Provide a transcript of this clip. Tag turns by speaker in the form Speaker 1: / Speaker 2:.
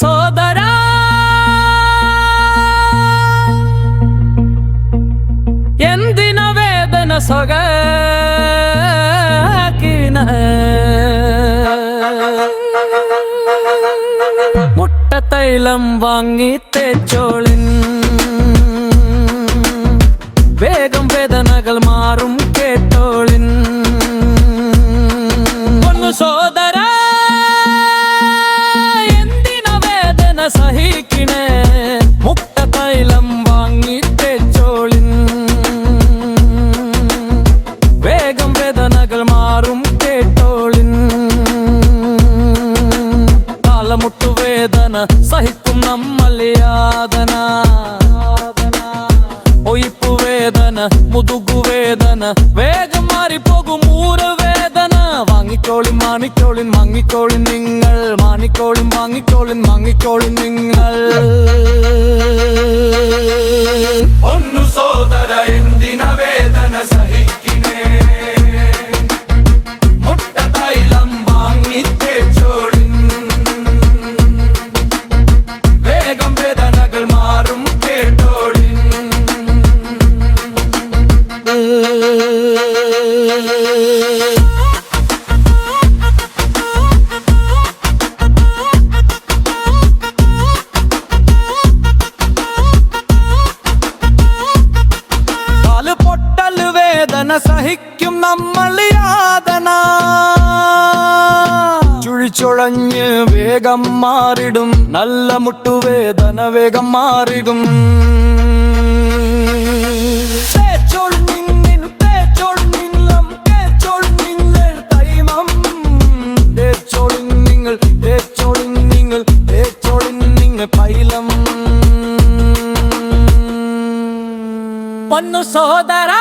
Speaker 1: സോദരാ എന്തിന വേദന സൊഗാക്കിന മുട്ടത്തൈലം വാങ്ങി തേച്ചോളിൻ വേഗം വേദനകൾ മാറും കേട്ടോളിൻ പൊന്നു സോദരാ എന്തിന വേദന സഹിക്കണേ മുട്ടത്തൈലം വാങ്ങി തേച്ചോളിൻ വേഗം വേദനകൾ മാറും കേട്ടോളിൻ കാലമുട്ടുവേദന സഹിക്കും നമ്മൾ യാതന ഒയിപ്പുവേദന മുതുകുവേദന വേഗം മാറിപ്പോകും ഊരവേദന വാങ്ങിക്കോളിൻ മാണിക്കോളിൻ മങ്ങിക്കോളിൻ നിങ്ങൾ മാണിക്കോളിൻ വാങ്ങിക്കോളിൻ മങ്ങിക്കോളിൻ നിങ്ങൾ
Speaker 2: ഒന്നു സോദര എന്തിന വേദന സഹിക്കണേ മുട്ടത്തൈലം വാങ്ങി തേച്ചോളിൻ വേഗം വേദനകൾ മാറും കേട്ടോളിൻ
Speaker 1: സഹിക്കും നമ്മൾ യാതന ചുഴിച്ചുഴഞ്ഞ് വേഗം മാറിടും നല്ല മുട്ടുവേദന വേഗം മാറിടും പൈലം പൊന്നു സോദരാ